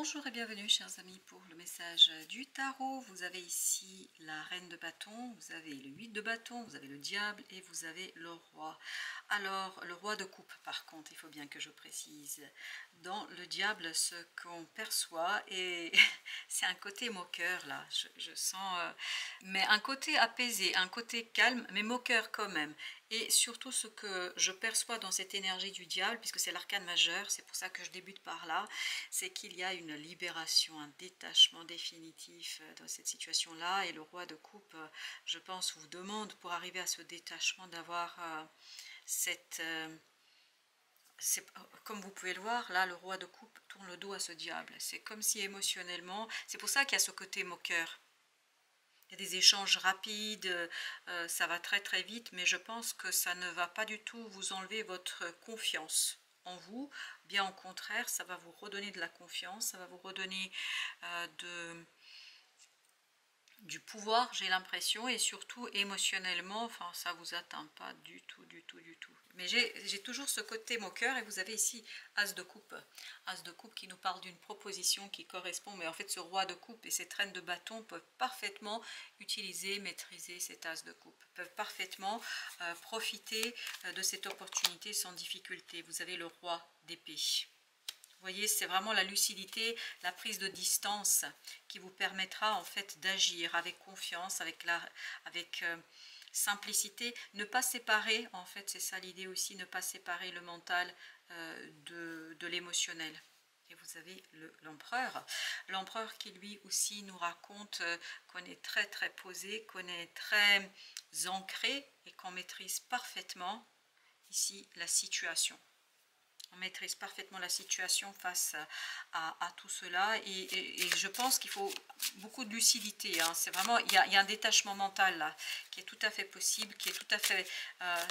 Bonjour et bienvenue chers amis pour le message du tarot. Vous avez ici la reine de bâton, vous avez le 8 de bâton, vous avez le diable et vous avez le roi. Alors le roi de coupe par contre, il faut bien que je précise. Dans le diable ce qu'on perçoit et c'est un côté moqueur là, je sens, mais un côté apaisé, un côté calme mais moqueur quand même. Et surtout ce que je perçois dans cette énergie du diable, puisque c'est l'arcane majeur, c'est pour ça que je débute par là, c'est qu'il y a une libération, un détachement définitif dans cette situation-là. Et le roi de coupe, je pense, vous demande pour arriver à ce détachement d'avoir cette... comme vous pouvez le voir, là, le roi de coupe tourne le dos à ce diable. C'est comme si émotionnellement, c'est pour ça qu'il y a ce côté moqueur. Il y a des échanges rapides, ça va très très vite, mais je pense que ça ne va pas du tout vous enlever votre confiance en vous. Bien au contraire, ça va vous redonner de la confiance, ça va vous redonner du pouvoir, j'ai l'impression, et surtout émotionnellement, enfin ça vous atteint pas du tout, du tout, du tout. Mais j'ai toujours ce côté moqueur, et vous avez ici As de coupe. As de coupe qui nous parle d'une proposition qui correspond, mais en fait ce roi de coupe et cette reine de bâton peuvent parfaitement utiliser, maîtriser cet As de coupe, peuvent parfaitement profiter de cette opportunité sans difficulté. Vous avez le roi d'épée. Vous voyez, c'est vraiment la lucidité, la prise de distance qui vous permettra en fait d'agir avec confiance, avec simplicité. Ne pas séparer, en fait, c'est ça l'idée aussi, ne pas séparer le mental de l'émotionnel. Et vous avez l'empereur. L'empereur qui lui aussi nous raconte qu'on est très très posé, qu'on est très ancré et qu'on maîtrise parfaitement ici la situation. On maîtrise parfaitement la situation face à tout cela et je pense qu'il faut beaucoup de lucidité, hein. C'est vraiment, il y a un détachement mental là qui est tout à fait possible, qui est tout à fait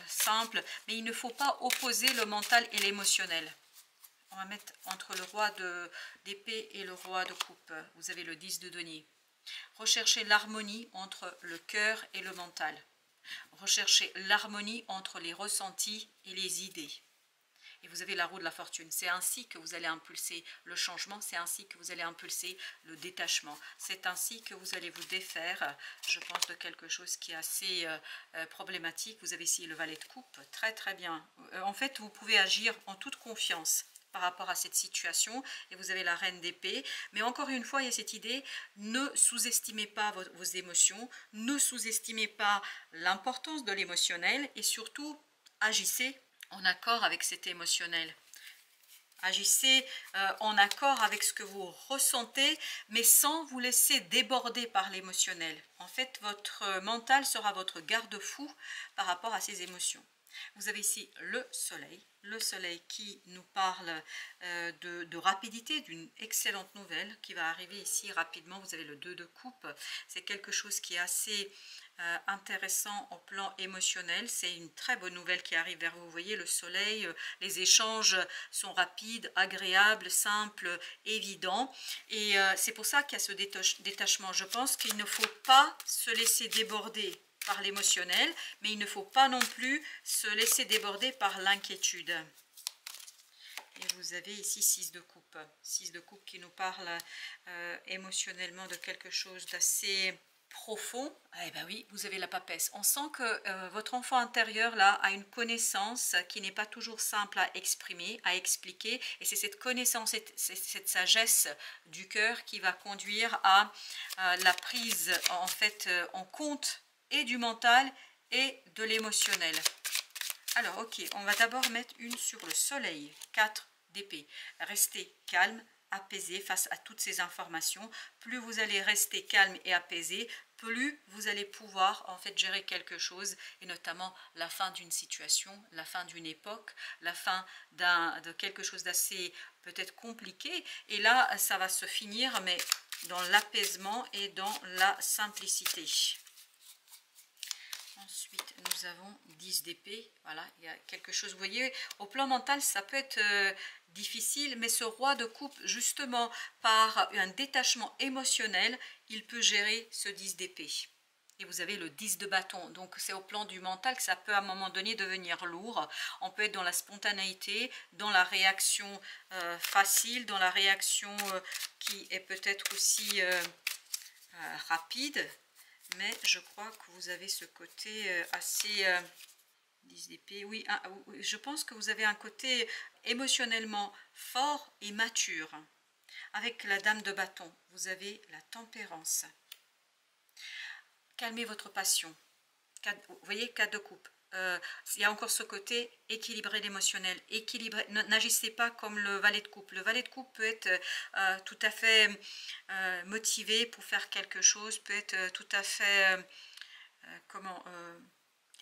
simple, mais il ne faut pas opposer le mental et l'émotionnel. On va mettre entre le roi d'épée et le roi de coupe. Vous avez le 10 de denier. Recherchez l'harmonie entre le cœur et le mental. Recherchez l'harmonie entre les ressentis et les idées. Et vous avez la roue de la fortune. C'est ainsi que vous allez impulser le changement, c'est ainsi que vous allez impulser le détachement. C'est ainsi que vous allez vous défaire, je pense, de quelque chose qui est assez problématique. Vous avez ici le valet de coupe, très très bien. En fait, vous pouvez agir en toute confiance par rapport à cette situation, et vous avez la reine d'épée. Mais encore une fois, il y a cette idée, ne sous-estimez pas vos émotions, ne sous-estimez pas l'importance de l'émotionnel, et surtout, agissez en accord avec cet émotionnel. Agissez en accord avec ce que vous ressentez, mais sans vous laisser déborder par l'émotionnel. En fait, votre mental sera votre garde-fou par rapport à ces émotions. Vous avez ici le soleil qui nous parle de rapidité, d'une excellente nouvelle qui va arriver ici rapidement. Vous avez le 2 de coupe, c'est quelque chose qui est assez intéressant au plan émotionnel. C'est une très bonne nouvelle qui arrive vers vous. Vous voyez le soleil, les échanges sont rapides, agréables, simples, évidents, et c'est pour ça qu'il y a ce détachement. Je pense qu'il ne faut pas se laisser déborder par l'émotionnel, mais il ne faut pas non plus se laisser déborder par l'inquiétude. Et vous avez ici 6 de coupe. 6 de coupe qui nous parle émotionnellement de quelque chose d'assez profond. Eh bien oui, vous avez la papesse. On sent que votre enfant intérieur là a une connaissance qui n'est pas toujours simple à exprimer, à expliquer, et c'est cette connaissance, cette sagesse du cœur qui va conduire à la prise en fait en compte et du mental et de l'émotionnel. Alors ok, on va d'abord mettre une sur le soleil, 4 d'épée. Restez calme, apaisé face à toutes ces informations. Plus vous allez rester calme et apaisé, plus vous allez pouvoir en fait gérer quelque chose, et notamment la fin d'une situation, la fin d'une époque, la fin de quelque chose d'assez peut-être compliqué, et là ça va se finir mais dans l'apaisement et dans la simplicité. Ensuite, nous avons 10 d'épée. Voilà, il y a quelque chose, vous voyez, au plan mental, ça peut être difficile, mais ce roi de coupe, justement, par un détachement émotionnel, il peut gérer ce 10 d'épée. Et vous avez le 10 de bâton. Donc c'est au plan du mental que ça peut à un moment donné devenir lourd. On peut être dans la spontanéité, dans la réaction facile, dans la réaction qui est peut-être aussi rapide. Mais je crois que vous avez ce côté assez... 10 d'épée, oui, je pense que vous avez un côté émotionnellement fort et mature. Avec la dame de bâton, vous avez la tempérance. Calmez votre passion. Vous voyez, 4 de coupe. Il y a encore ce côté équilibrer l'émotionnel. N'agissez pas comme le valet de coupe. Le valet de coupe peut être tout à fait motivé pour faire quelque chose, peut être tout à fait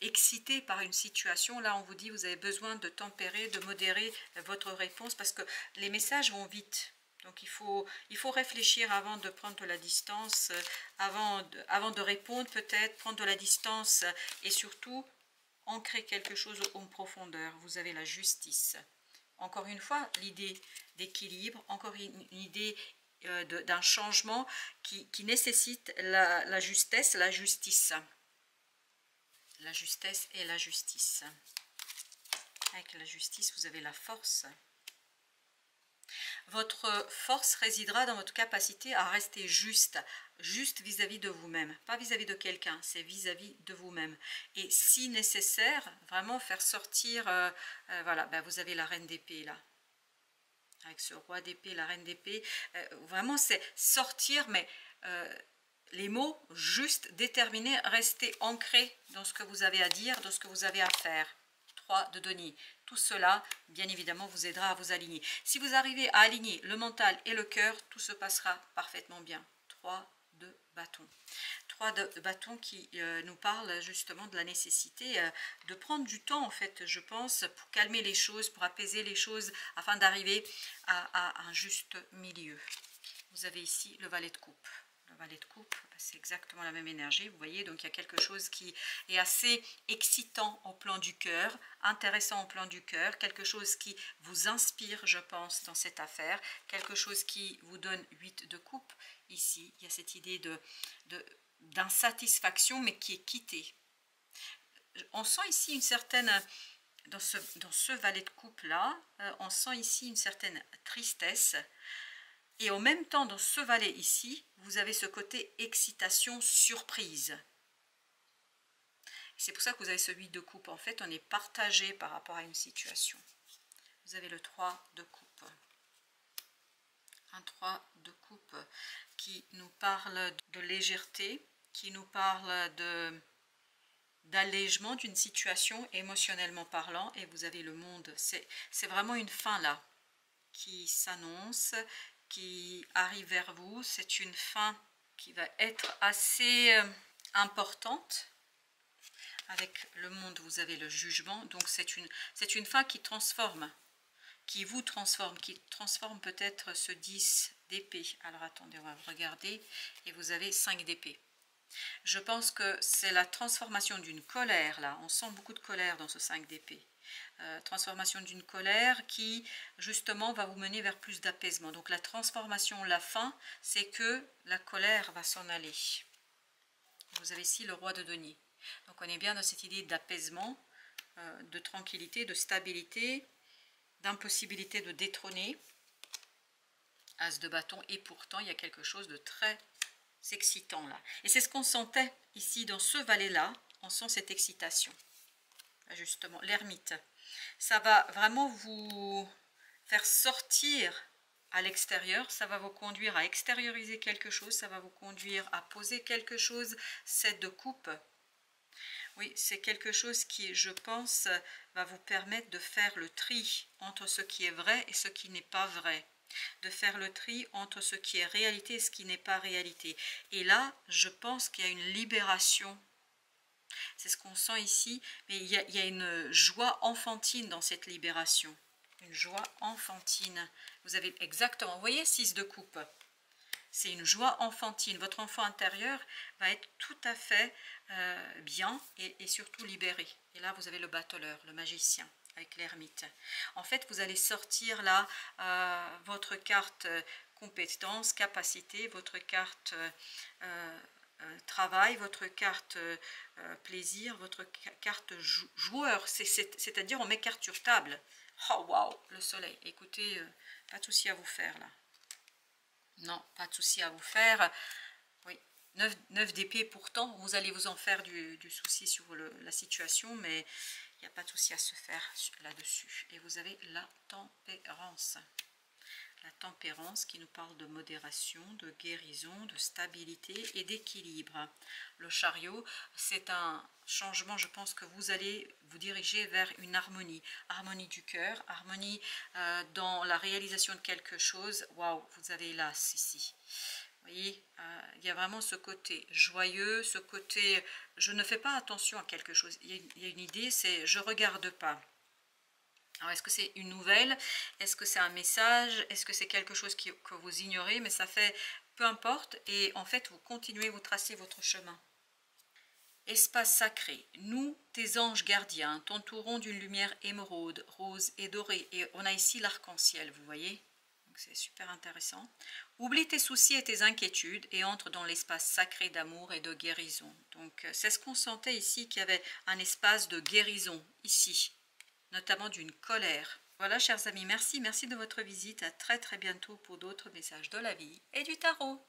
excité par une situation. Là, on vous dit vous avez besoin de tempérer, de modérer votre réponse parce que les messages vont vite. Donc il faut réfléchir avant de prendre de la distance, avant de répondre peut-être, prendre de la distance et surtout ancrer quelque chose en profondeur. Vous avez la justice. Encore une fois, l'idée d'équilibre, encore une idée d'un changement qui nécessite la justesse, la justice. La justesse et la justice. Avec la justice, vous avez la force. Votre force résidera dans votre capacité à rester juste vis-à-vis de vous-même, pas vis-à-vis de quelqu'un, c'est vis-à-vis de vous-même. Et si nécessaire, vraiment faire sortir, voilà, ben vous avez la reine d'épée là, avec ce roi d'épée, la reine d'épée, vraiment c'est sortir, mais les mots juste, déterminés, rester ancrés dans ce que vous avez à dire, dans ce que vous avez à faire. 3 de denier. Tout cela, bien évidemment, vous aidera à vous aligner. Si vous arrivez à aligner le mental et le cœur, tout se passera parfaitement bien. 3 de bâton. 3 de bâton qui nous parle justement de la nécessité de prendre du temps, en fait, je pense, pour calmer les choses, pour apaiser les choses, afin d'arriver à un juste milieu. Vous avez ici le valet de coupe. Le valet de coupe, c'est exactement la même énergie, vous voyez, donc il y a quelque chose qui est assez excitant au plan du cœur, intéressant au plan du cœur, quelque chose qui vous inspire, je pense, dans cette affaire, quelque chose qui vous donne 8 de coupe. Ici, il y a cette idée d'insatisfaction, mais qui est quittée. On sent ici une certaine... Dans ce valet de coupe là, on sent ici une certaine tristesse. Et en même temps, dans ce valet ici, vous avez ce côté excitation, surprise. C'est pour ça que vous avez ce 8 de coupe. En fait, on est partagé par rapport à une situation. Vous avez le 3 de coupe. Un 3 de coupe qui nous parle de légèreté, qui nous parle d'allègement d'une situation émotionnellement parlant. Et vous avez le monde. C'est vraiment une fin là qui s'annonce, qui arrive vers vous. C'est une fin qui va être assez importante. Avec le monde, vous avez le jugement. Donc c'est une fin qui transforme, qui vous transforme, qui transforme peut-être ce 10 d'épée. Alors attendez, on va regarder. Et vous avez 5 d'épée. Je pense que c'est la transformation d'une colère là. On sent beaucoup de colère dans ce 5 d'épée. Transformation d'une colère qui justement va vous mener vers plus d'apaisement. Donc la transformation, la fin, c'est que la colère va s'en aller. Vous avez ici le roi de denier. Donc on est bien dans cette idée d'apaisement, de tranquillité, de stabilité, d'impossibilité de détrôner. As de bâton, et pourtant il y a quelque chose de très excitant là. Et c'est ce qu'on sentait ici dans ce valet là, on sent cette excitation. Justement, l'ermite. Ça va vraiment vous faire sortir à l'extérieur, ça va vous conduire à extérioriser quelque chose, ça va vous conduire à poser quelque chose. 7 de coupe. Oui, c'est quelque chose qui, je pense, va vous permettre de faire le tri entre ce qui est vrai et ce qui n'est pas vrai. De faire le tri entre ce qui est réalité et ce qui n'est pas réalité. Et là, je pense qu'il y a une libération. C'est ce qu'on sent ici, mais il y a une joie enfantine dans cette libération. Une joie enfantine. Vous avez exactement, vous voyez, 6 de coupe. C'est une joie enfantine. Votre enfant intérieur va être tout à fait bien et surtout libéré. Et là, vous avez le battleur, le magicien, avec l'ermite. En fait, vous allez sortir là votre carte compétence, capacité, votre carte travail, votre carte plaisir, votre carte joueur, c'est-à-dire on met carte sur table. Oh waouh, le soleil, écoutez, pas de souci à vous faire là. Non, pas de souci à vous faire. Oui, 9 d'épée, pourtant, vous allez vous en faire du souci sur la situation, mais il n'y a pas de souci à se faire là-dessus. Et vous avez la tempérance. La tempérance qui nous parle de modération, de guérison, de stabilité et d'équilibre. Le chariot, c'est un changement, je pense que vous allez vous diriger vers une harmonie. Harmonie du cœur, harmonie dans la réalisation de quelque chose. Waouh, vous avez l'as ici. Vous voyez, il y a vraiment ce côté joyeux, ce côté je ne fais pas attention à quelque chose. Il y a une idée, c'est je ne regarde pas. Alors, est-ce que c'est une nouvelle? Est-ce que c'est un message? Est-ce que c'est quelque chose que vous ignorez? Mais ça fait peu importe. Et en fait, vous continuez, vous tracez votre chemin. Espace sacré, nous, tes anges gardiens, t'entourons d'une lumière émeraude, rose et dorée. Et on a ici l'arc-en-ciel, vous voyez? C'est super intéressant. Oublie tes soucis et tes inquiétudes et entre dans l'espace sacré d'amour et de guérison. Donc, c'est ce qu'on sentait ici, qu'il y avait un espace de guérison ici, notamment d'une colère. Voilà, chers amis, merci de votre visite. À très bientôt pour d'autres messages de la vie et du tarot.